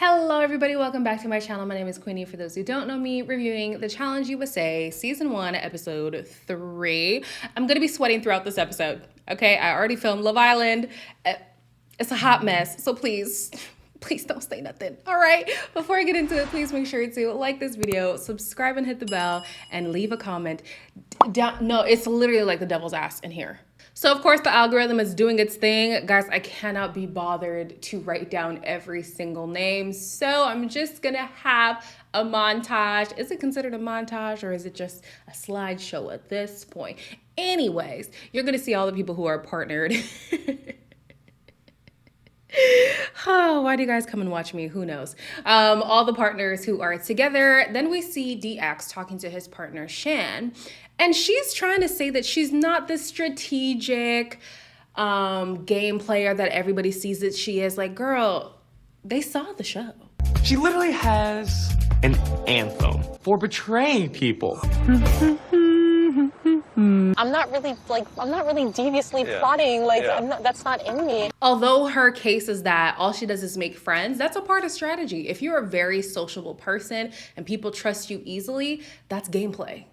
Hello everybody, welcome back to my channel. My name is Queenie. For those who don't know me, reviewing The Challenge USA Season 1, Episode 3. I'm gonna be sweating throughout this episode, okay? I already filmed Love Island. It's a hot mess, so please don't say nothing, all right? Before I get into it, please make sure to like this video, subscribe and hit the bell, and leave a comment. No, it's literally like the devil's ass in here. So of course the algorithm is doing its thing. Guys, I cannot be bothered to write down every single name. So I'm just gonna have a montage. Is it considered a montage or is it just a slideshow at this point? Anyways, you're gonna see all the people who are partnered. Oh, why do you guys come and watch me? Who knows? All the partners who are together. Then we see DX talking to his partner, Shan. And she's trying to say that she's not the strategic game player that everybody sees that she is. Like, girl, they saw the show. She literally has an anthem for betraying people. I'm not really deviously plotting. That's not in me. Although her case is that all she does is make friends, that's a part of strategy. If you're a very sociable person and people trust you easily, that's gameplay.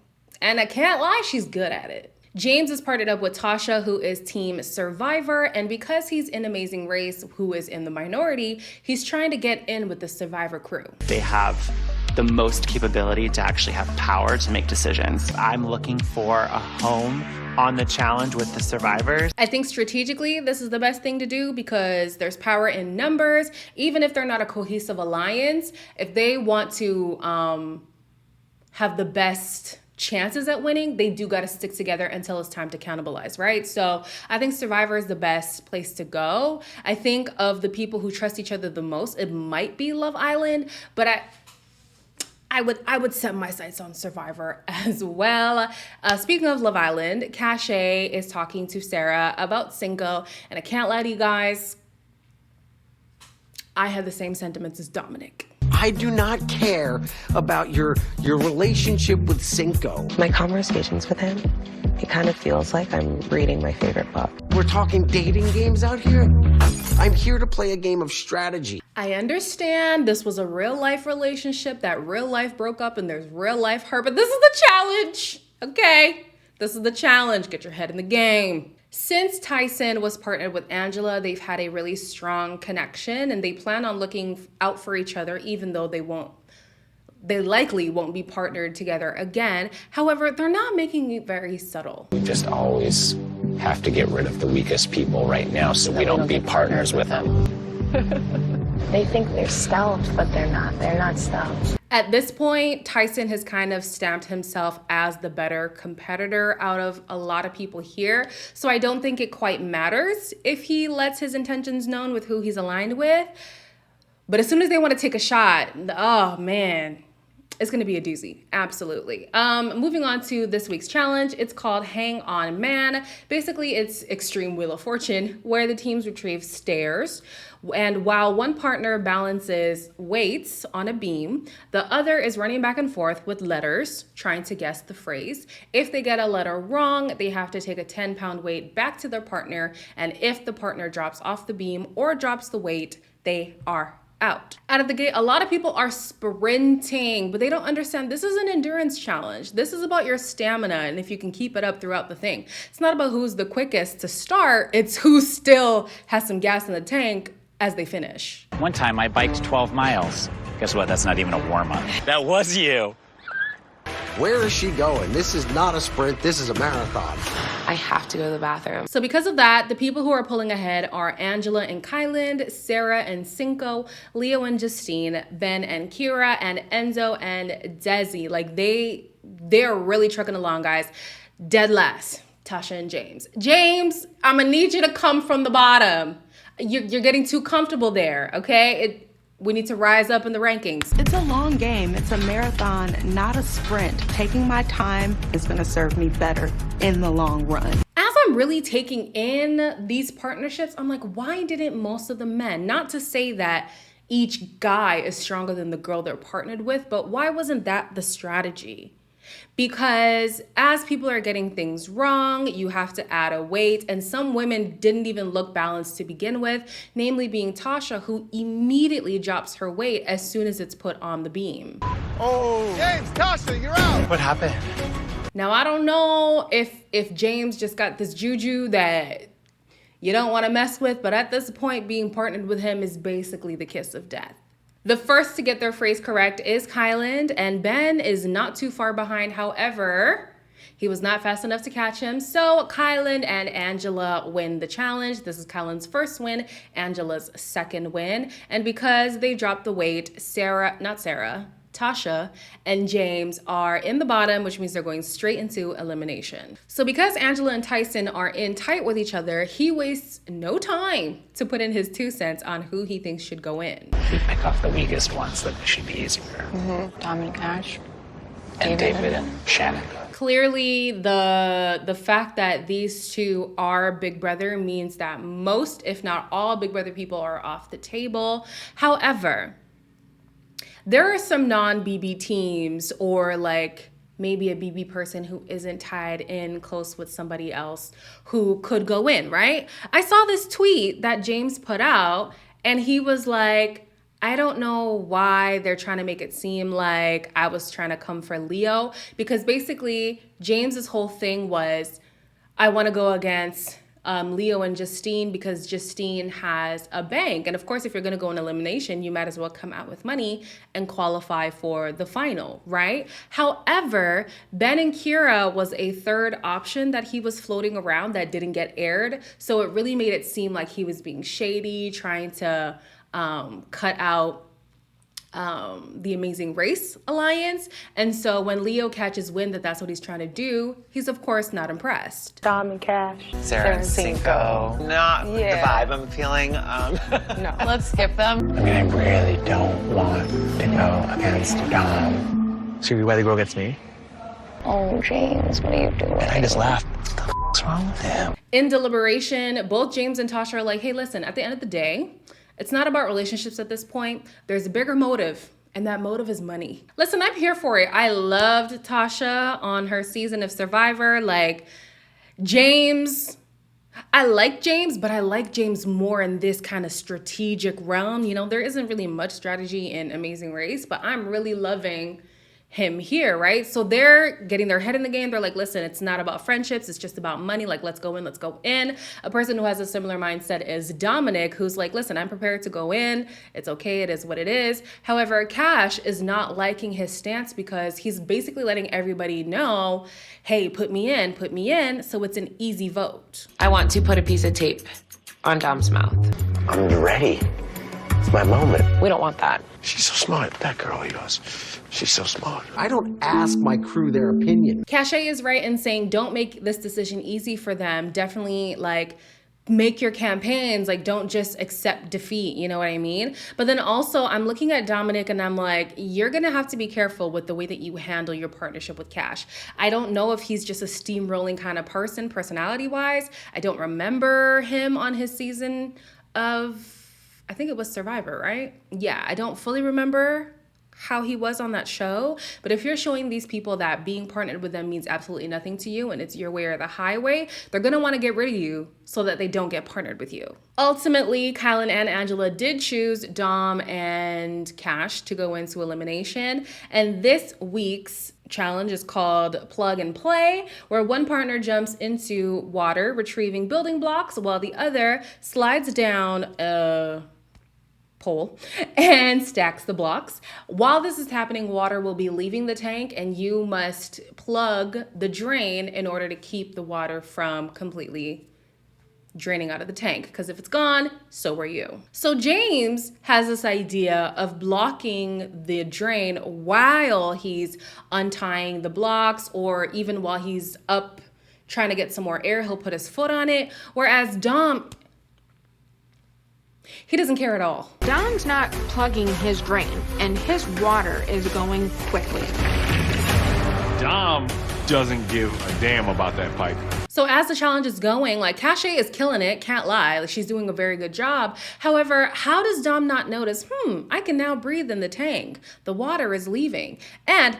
And I can't lie, she's good at it. James is partnered up with Tasha, who is Team Survivor, and because he's in Amazing Race, who is in the minority, he's trying to get in with the Survivor crew. They have the most capability to actually have power to make decisions. I'm looking for a home on the challenge with the survivors. I think strategically, this is the best thing to do because there's power in numbers. Even if they're not a cohesive alliance, if they want to have the best chances at winning, they do got to stick together until it's time to cannibalize, right? So I think Survivor is the best place to go. I think of the people who trust each other the most, it might be Love Island, but I would set my sights on Survivor as well. Speaking of Love Island, Cache is talking to Sarah about Cinco, and I can't lie to you guys, I have the same sentiments as Dominic. I do not care about your relationship with Cinco. My conversations with him, it kind of feels like I'm reading my favorite book. We're talking dating games out here. I'm here to play a game of strategy. I understand this was a real life relationship that real life broke up and there's real life hurt, but this is the challenge, okay? This is the challenge. Get your head in the game. Since Tyson was partnered with Angela, they've had a really strong connection and they plan on looking out for each other even though they likely won't be partnered together again. However, they're not making it very subtle. We just always have to get rid of the weakest people right now so we don't be partners with them. They think they're stealth, but they're not. They're not stealth. At this point, Tyson has kind of stamped himself as the better competitor out of a lot of people here. So I don't think it quite matters if he lets his intentions known with who he's aligned with. But as soon as they want to take a shot, oh man, it's going to be a doozy. Absolutely. Moving on to this week's challenge. It's called Hang On Man. Basically, it's Extreme Wheel of Fortune, where the teams retrieve stairs. And while one partner balances weights on a beam, the other is running back and forth with letters, trying to guess the phrase. If they get a letter wrong, they have to take a 10-pound weight back to their partner. And if the partner drops off the beam or drops the weight, they are out of the gate. A lot of people are sprinting, but they don't understand this is an endurance challenge. This is about your stamina and if you can keep it up throughout the thing. It's not about who's the quickest to start, it's who still has some gas in the tank as they finish. One time I biked 12 miles. Guess what? That's not even a warm-up. That was you. Where is she going? This is not a sprint, this is a marathon. I have to go to the bathroom. So because of that, the people who are pulling ahead are Angela and Kyland, Sarah and Cinco, Leo and Justine, Ben and Kira, and Enzo and Desi. Like they're really trucking along, guys. Dead last, Tasha and James. James, I'm gonna need you to come from the bottom. You're getting too comfortable there, okay? We need to rise up in the rankings. It's a long game. It's a marathon, not a sprint. Taking my time is going to serve me better in the long run. As I'm really taking in these partnerships, I'm like, why didn't most of the men, not to say that each guy is stronger than the girl they're partnered with, but why wasn't that the strategy? Because as people are getting things wrong, you have to add a weight. And some women didn't even look balanced to begin with, namely being Tasha, who immediately drops her weight as soon as it's put on the beam. Oh, James, Tasha, you're out. What happened? Now, I don't know if James just got this juju that you don't want to mess with, but at this point, being partnered with him is basically the kiss of death. The first to get their phrase correct is Kyland, and Ben is not too far behind. However, he was not fast enough to catch him. So Kyland and Angela win the challenge. This is Kyland's first win, Angela's second win. And because they dropped the weight, Tasha and James are in the bottom, which means they're going straight into elimination. So because Angela and Tyson are in tight with each other, he wastes no time to put in his 2 cents on who he thinks should go in. We pick off the weakest ones, that should be easier. Dominic, Cash. And David and Shannon. Clearly, the fact that these two are Big Brother means that most, if not all, Big Brother people are off the table. However, there are some non-BB teams, or like maybe a BB person who isn't tied in close with somebody else who could go in, right? I saw this tweet that James put out, and he was like, I don't know why they're trying to make it seem like I was trying to come for Leo, because basically James's whole thing was, I want to go against Leo and Justine because Justine has a bank. And of course, if you're going to go in elimination, you might as well come out with money and qualify for the final, right? However, Ben and Kira was a third option that he was floating around that didn't get aired. So it really made it seem like he was being shady, trying to cut out the Amazing Race Alliance. And so when Leo catches wind that that's what he's trying to do, he's of course not impressed. Dom and Cash. Sarah and Cinco. Not the vibe I'm feeling. No, let's skip them. I mean, I really don't want to go against Dom. So you why the girl gets me? Oh, James, what are you doing? I just laughed. What the f***'s wrong with him? In deliberation, both James and Tasha are like, hey, listen, at the end of the day, it's not about relationships at this point. There's a bigger motive, and that motive is money. Listen, I'm here for it. I loved Tasha on her season of Survivor. Like, James, I like James, but I like James more in this kind of strategic realm. You know, there isn't really much strategy in Amazing Race, but I'm really loving him here, right? So they're getting their head in the game. They're like, listen, it's not about friendships. It's just about money. Like, let's go in, let's go in. A person who has a similar mindset is Dominic, who's like, listen, I'm prepared to go in. It's okay. It is what it is. However, Cash is not liking his stance because he's basically letting everybody know, hey, put me in. So it's an easy vote. I want to put a piece of tape on Dom's mouth. I'm ready. It's my moment. We don't want that. She's so smart, that girl, he goes. She's so smart. I don't ask my crew their opinion. Cache is right in saying don't make this decision easy for them. Definitely, like, make your campaigns, like, don't just accept defeat, you know what I mean? But then also, I'm looking at Dominic and I'm like, you're gonna have to be careful with the way that you handle your partnership with Cash. I don't know if he's just a steamrolling kind of person, personality-wise. I don't remember him on his season of, I think it was Survivor, right? Yeah, I don't fully remember how he was on that show, but if you're showing these people that being partnered with them means absolutely nothing to you and it's your way or the highway, they're gonna want to get rid of you so that they don't get partnered with you. Ultimately, Kylan and Angela did choose Dom and Cash to go into elimination, and this week's challenge is called Plug and Play, where one partner jumps into water retrieving building blocks while the other slides down a pole and stacks the blocks. While this is happening, water will be leaving the tank and you must plug the drain in order to keep the water from completely draining out of the tank, because if it's gone, so are you. So James has this idea of blocking the drain while he's untying the blocks, or even while he's up trying to get some more air, he'll put his foot on it, whereas Dom, he doesn't care at all. Dom's not plugging his drain, and his water is going quickly. Dom doesn't give a damn about that pipe. So as the challenge is going, like Cache is killing it, can't lie. Like she's doing a very good job. However, how does Dom not notice, I can now breathe in the tank. The water is leaving. And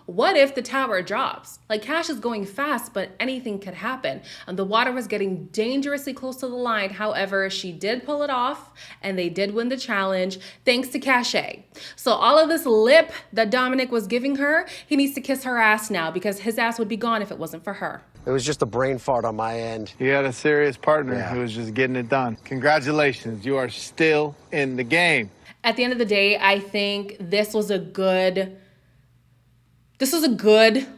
what if the tower drops? Like Cash is going fast, but anything could happen. And the water was getting dangerously close to the line. However, she did pull it off and they did win the challenge thanks to Cache. So all of this lip that Dominic was giving her, he needs to kiss her ass now because his ass would be gone if it wasn't for her. It was just a brain fart on my end. You had a serious partner who was just getting it done. Congratulations, you are still in the game. At the end of the day, I think this was a good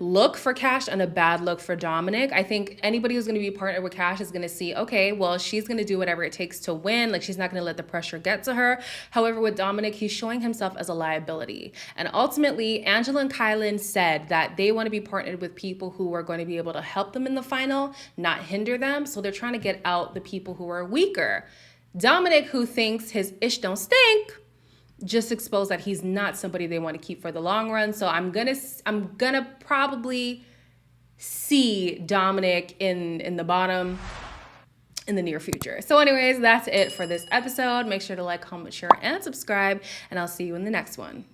look for Cash and a bad look for Dominic. I think anybody who's going to be partnered with Cash is going to see, okay, well, she's going to do whatever it takes to win. Like, she's not going to let the pressure get to her. However, with Dominic, he's showing himself as a liability. And ultimately, Angela and Kylan said that they want to be partnered with people who are going to be able to help them in the final, not hinder them. So they're trying to get out the people who are weaker. Dominic, who thinks his ish don't stink, just exposed that he's not somebody they want to keep for the long run. So I'm gonna probably see Dominic in the bottom in the near future. So anyways, that's it for this episode. Make sure to like, comment, share, and subscribe, and I'll see you in the next one.